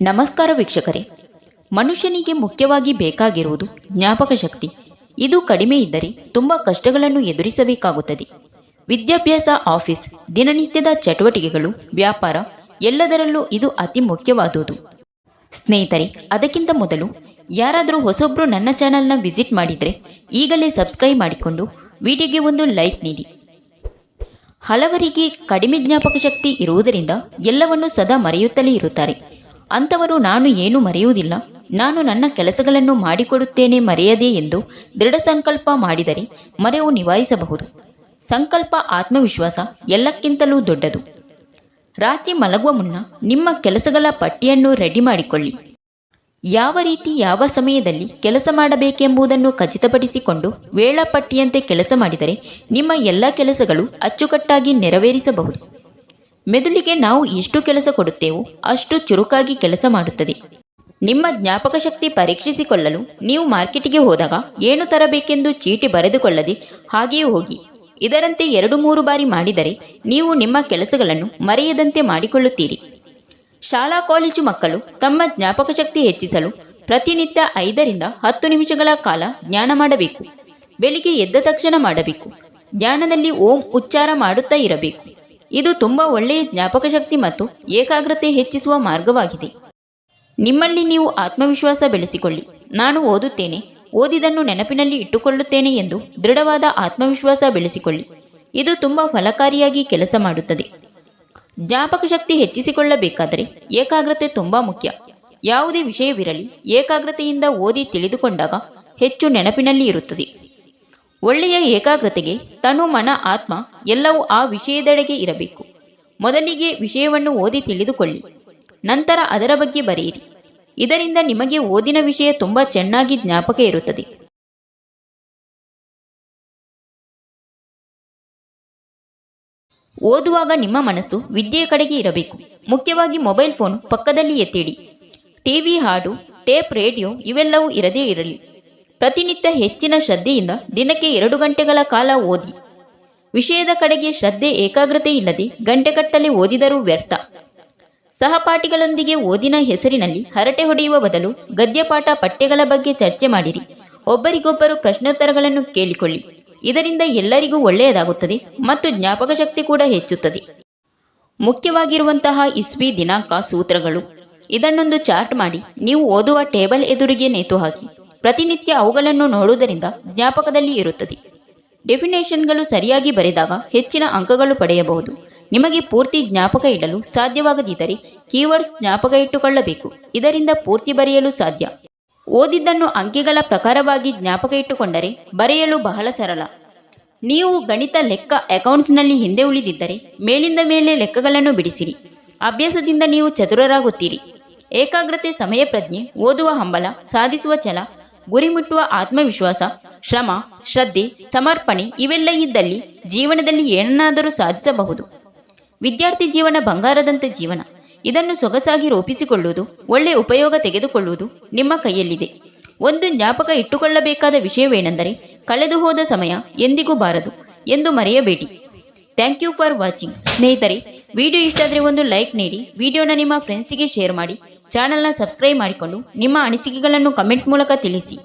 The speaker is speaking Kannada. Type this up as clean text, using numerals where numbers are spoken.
ನಮಸ್ಕಾರ ವೀಕ್ಷಕರೇ. ಮನುಷ್ಯನಿಗೆ ಮುಖ್ಯವಾಗಿ ಬೇಕಾಗಿರುವುದು ಜ್ಞಾಪಕ ಶಕ್ತಿ. ಇದು ಕಡಿಮೆ ಇದ್ದರೆ ತುಂಬ ಕಷ್ಟಗಳನ್ನು ಎದುರಿಸಬೇಕಾಗುತ್ತದೆ. ವಿದ್ಯಾಭ್ಯಾಸ, ಆಫೀಸ್, ದಿನನಿತ್ಯದ ಚಟುವಟಿಕೆಗಳು, ವ್ಯಾಪಾರ ಎಲ್ಲದರಲ್ಲೂ ಇದು ಅತಿ ಮುಖ್ಯವಾದುದು. ಸ್ನೇಹಿತರೆ, ಅದಕ್ಕಿಂತ ಮೊದಲು ಯಾರಾದರೂ ಹೊಸೊಬ್ಬರು ನನ್ನ ಚಾನಲ್ನ ವಿಸಿಟ್ ಮಾಡಿದರೆ ಈಗಲೇ ಸಬ್ಸ್ಕ್ರೈಬ್ ಮಾಡಿಕೊಂಡು ವಿಡಿಯೋಗೆ ಒಂದು ಲೈಕ್ ನೀಡಿ. ಹಲವರಿಗೆ ಕಡಿಮೆ ಜ್ಞಾಪಕ ಶಕ್ತಿ ಇರುವುದರಿಂದ ಎಲ್ಲವನ್ನೂ ಸದಾ ಮರೆಯುತ್ತಲೇ ಇರುತ್ತಾರೆ. ಅಂಥವರು ನಾನು ಏನು ಮರೆಯುವುದಿಲ್ಲ, ನಾನು ನನ್ನ ಕೆಲಸಗಳನ್ನು ಮಾಡಿಕೊಡುತ್ತೇನೆ ಮರೆಯದೆ ಎಂದು ದೃಢ ಸಂಕಲ್ಪ ಮಾಡಿದರೆ ಮರೆವು ನಿವಾರಿಸಬಹುದು. ಸಂಕಲ್ಪ, ಆತ್ಮವಿಶ್ವಾಸ ಎಲ್ಲಕ್ಕಿಂತಲೂ ದೊಡ್ಡದು. ರಾತ್ರಿ ಮಲಗುವ ಮುನ್ನ ನಿಮ್ಮ ಕೆಲಸಗಳ ಪಟ್ಟಿಯನ್ನು ರೆಡಿ ಮಾಡಿಕೊಳ್ಳಿ. ಯಾವ ರೀತಿ ಯಾವ ಸಮಯದಲ್ಲಿ ಕೆಲಸ ಮಾಡಬೇಕೆಂಬುದನ್ನು ಖಚಿತಪಡಿಸಿಕೊಂಡು ವೇಳಾಪಟ್ಟಿಯಂತೆ ಕೆಲಸ ಮಾಡಿದರೆ ನಿಮ್ಮ ಎಲ್ಲ ಕೆಲಸಗಳು ಅಚ್ಚುಕಟ್ಟಾಗಿ ನೆರವೇರಿಸಬಹುದು. ಮೆದುಳಿಗೆ ನಾವು ಎಷ್ಟು ಕೆಲಸ ಕೊಡುತ್ತೇವೋ ಅಷ್ಟು ಚುರುಕಾಗಿ ಕೆಲಸ ಮಾಡುತ್ತದೆ. ನಿಮ್ಮ ಜ್ಞಾಪಕ ಶಕ್ತಿ ಪರೀಕ್ಷಿಸಿಕೊಳ್ಳಲು ನೀವು ಮಾರ್ಕೆಟಿಗೆ ಹೋದಾಗ ಏನು ತರಬೇಕೆಂದು ಚೀಟಿ ಬರೆದುಕೊಳ್ಳದೆ ಹಾಗೆಯೇ ಹೋಗಿ. ಇದರಂತೆ 2-3 ಬಾರಿ ಮಾಡಿದರೆ ನೀವು ನಿಮ್ಮ ಕೆಲಸಗಳನ್ನು ಮರೆಯದಂತೆ ಮಾಡಿಕೊಳ್ಳುತ್ತೀರಿ. ಶಾಲಾ ಕಾಲೇಜು ಮಕ್ಕಳು ತಮ್ಮ ಜ್ಞಾಪಕ ಶಕ್ತಿ ಹೆಚ್ಚಿಸಲು ಪ್ರತಿನಿತ್ಯ 5ರಿಂದ 10 ನಿಮಿಷಗಳ ಕಾಲ ಧ್ಯಾನ ಮಾಡಬೇಕು. ಬೆಳಿಗ್ಗೆ ಎದ್ದ ತಕ್ಷಣ ಮಾಡಬೇಕು. ಧ್ಯಾನದಲ್ಲಿ ಓಂ ಉಚ್ಚಾರ ಮಾಡುತ್ತಾ ಇರಬೇಕು. ಇದು ತುಂಬ ಒಳ್ಳೆಯ ಜ್ಞಾಪಕ ಶಕ್ತಿ ಮತ್ತು ಏಕಾಗ್ರತೆ ಹೆಚ್ಚಿಸುವ ಮಾರ್ಗವಾಗಿದೆ. ನಿಮ್ಮಲ್ಲಿ ನೀವು ಆತ್ಮವಿಶ್ವಾಸ ಬೆಳೆಸಿಕೊಳ್ಳಿ. ನಾನು ಓದುತ್ತೇನೆ, ಓದಿದನ್ನು ನೆನಪಿನಲ್ಲಿ ಇಟ್ಟುಕೊಳ್ಳುತ್ತೇನೆ ಎಂದು ದೃಢವಾದ ಆತ್ಮವಿಶ್ವಾಸ ಬೆಳೆಸಿಕೊಳ್ಳಿ. ಇದು ತುಂಬ ಫಲಕಾರಿಯಾಗಿ ಕೆಲಸ ಮಾಡುತ್ತದೆ. ಜ್ಞಾಪಕ ಶಕ್ತಿ ಹೆಚ್ಚಿಸಿಕೊಳ್ಳಬೇಕಾದರೆ ಏಕಾಗ್ರತೆ ತುಂಬ ಮುಖ್ಯ. ಯಾವುದೇ ವಿಷಯವಿರಲಿ, ಏಕಾಗ್ರತೆಯಿಂದ ಓದಿ ತಿಳಿದುಕೊಂಡಾಗ ಹೆಚ್ಚು ನೆನಪಿನಲ್ಲಿ ಇರುತ್ತದೆ. ಒಳ್ಳೆಯ ಏಕಾಗ್ರತೆಗೆ ತನು, ಮನ, ಆತ್ಮ ಎಲ್ಲವೂ ಆ ವಿಷಯದೆಡೆಗೆ ಇರಬೇಕು. ಮೊದಲಿಗೆ ವಿಷಯವನ್ನು ಓದಿ ತಿಳಿದುಕೊಳ್ಳಿ, ನಂತರ ಅದರ ಬಗ್ಗೆ ಬರೆಯಿರಿ. ಇದರಿಂದ ನಿಮಗೆ ಓದಿನ ವಿಷಯ ತುಂಬ ಚೆನ್ನಾಗಿ ಜ್ಞಾಪಕ ಇರುತ್ತದೆ. ಓದುವಾಗ ನಿಮ್ಮ ಮನಸ್ಸು ವಿದ್ಯೆಯ ಕಡೆಗೆ ಇರಬೇಕು. ಮುಖ್ಯವಾಗಿ ಮೊಬೈಲ್ ಫೋನ್ ಪಕ್ಕದಲ್ಲಿ ಎತ್ತಿಡಿ. ಟಿವಿ, ಹಾಡು, ಟೇಪ್, ರೇಡಿಯೋ ಇವೆಲ್ಲವೂ ಇರದೇ ಇರಲಿ. ಪ್ರತಿನಿತ್ಯ ಹೆಚ್ಚಿನ ಶ್ರದ್ಧೆಯಿಂದ ದಿನಕ್ಕೆ 2 ಗಂಟೆಗಳ ಕಾಲ ಓದಿ. ವಿಷಯದ ಕಡೆಗೆ ಶ್ರದ್ಧೆ, ಏಕಾಗ್ರತೆ ಇಲ್ಲದೆ ಗಂಟೆಗಟ್ಟಲೆ ಓದಿದರೂ ವ್ಯರ್ಥ. ಸಹಪಾಠಿಗಳೊಂದಿಗೆ ಓದಿನ ಹೆಸರಿನಲ್ಲಿ ಹರಟೆ ಹೊಡೆಯುವ ಬದಲು ಗದ್ಯಪಾಠ, ಪಠ್ಯಗಳ ಬಗ್ಗೆ ಚರ್ಚೆ ಮಾಡಿರಿ. ಒಬ್ಬರಿಗೊಬ್ಬರು ಪ್ರಶ್ನೋತ್ತರಗಳನ್ನು ಕೇಳಿಕೊಳ್ಳಿ. ಇದರಿಂದ ಎಲ್ಲರಿಗೂ ಒಳ್ಳೆಯದಾಗುತ್ತದೆ ಮತ್ತು ಜ್ಞಾಪಕ ಶಕ್ತಿ ಕೂಡ ಹೆಚ್ಚುತ್ತದೆ. ಮುಖ್ಯವಾಗಿರುವಂತಹ ಇಸ್ವಿ, ದಿನಾಂಕ, ಸೂತ್ರಗಳು ಇದನ್ನೊಂದು ಚಾರ್ಟ್ ಮಾಡಿ ನೀವು ಓದುವ ಟೇಬಲ್ ಎದುರಿಗೆ ನೇತು ಹಾಕಿ. ಪ್ರತಿನಿತ್ಯ ಅವುಗಳನ್ನು ನೋಡುವುದರಿಂದ ಜ್ಞಾಪಕದಲ್ಲಿ ಇರುತ್ತದೆ. ಡೆಫಿನೇಷನ್ಗಳು ಸರಿಯಾಗಿ ಬರೆದಾಗ ಹೆಚ್ಚಿನ ಅಂಕಗಳು ಪಡೆಯಬಹುದು. ನಿಮಗೆ ಪೂರ್ತಿ ಜ್ಞಾಪಕ ಇಡಲು ಸಾಧ್ಯವಾಗದಿದ್ದರೆ ಕೀವರ್ಡ್ಸ್ ಜ್ಞಾಪಕ ಇಟ್ಟುಕೊಳ್ಳಬೇಕು. ಇದರಿಂದ ಪೂರ್ತಿ ಬರೆಯಲು ಸಾಧ್ಯ. ಓದಿದ್ದನ್ನು ಅಂಕಿಗಳ ಪ್ರಕಾರವಾಗಿ ಜ್ಞಾಪಕ ಇಟ್ಟುಕೊಂಡರೆ ಬರೆಯಲು ಬಹಳ ಸರಳ. ನೀವು ಗಣಿತ, ಲೆಕ್ಕ, ಅಕೌಂಟ್ಸ್ನಲ್ಲಿ ಹಿಂದೆ ಉಳಿದಿದ್ದರೆ ಮೇಲಿಂದ ಮೇಲೆ ಲೆಕ್ಕಗಳನ್ನು ಬಿಡಿಸಿರಿ. ಅಭ್ಯಾಸದಿಂದ ನೀವು ಚತುರರಾಗುತ್ತೀರಿ. ಏಕಾಗ್ರತೆ, ಸಮಯ ಪ್ರಜ್ಞೆ, ಓದುವ ಹಂಬಲ, ಸಾಧಿಸುವ ಛಲ, ಗುರಿ ಮುಟ್ಟುವ ಆತ್ಮವಿಶ್ವಾಸ, ಶ್ರಮ, ಶ್ರದ್ಧೆ, ಸಮರ್ಪಣೆ ಇವೆಲ್ಲ ಇದ್ದಲ್ಲಿ ಜೀವನದಲ್ಲಿ ಏನನ್ನಾದರೂ ಸಾಧಿಸಬಹುದು. ವಿದ್ಯಾರ್ಥಿ ಜೀವನ ಬಂಗಾರದಂತೆ ಜೀವನ. ಇದನ್ನು ಸೊಗಸಾಗಿ ರೂಪಿಸಿಕೊಳ್ಳುವುದು, ಒಳ್ಳೆಯ ಉಪಯೋಗ ತೆಗೆದುಕೊಳ್ಳುವುದು ನಿಮ್ಮ ಕೈಯಲ್ಲಿದೆ. ಒಂದು ಜ್ಞಾಪಕ ಇಟ್ಟುಕೊಳ್ಳಬೇಕಾದ ವಿಷಯವೇನೆಂದರೆ ಕಳೆದು ಹೋದ ಸಮಯ ಎಂದಿಗೂ ಬಾರದು ಎಂದು ಮರೆಯಬೇಡಿ. Thank you for watching. ಸ್ನೇಹಿತರೆ, ವಿಡಿಯೋ ಇಷ್ಟ ಆದರೆ ಒಂದು ಲೈಕ್ ನೀಡಿ. ವಿಡಿಯೋನ ನಿಮ್ಮ ಫ್ರೆಂಡ್ಸಿಗೆ ಶೇರ್ ಮಾಡಿ. ಚಾನಲ್ನ ಸಬ್ಸ್ಕ್ರೈಬ್ ಮಾಡಿಕೊಂಡು ನಿಮ್ಮ ಅನಿಸಿಕೆಗಳನ್ನು ಕಮೆಂಟ್ ಮೂಲಕ ತಿಳಿಸಿ.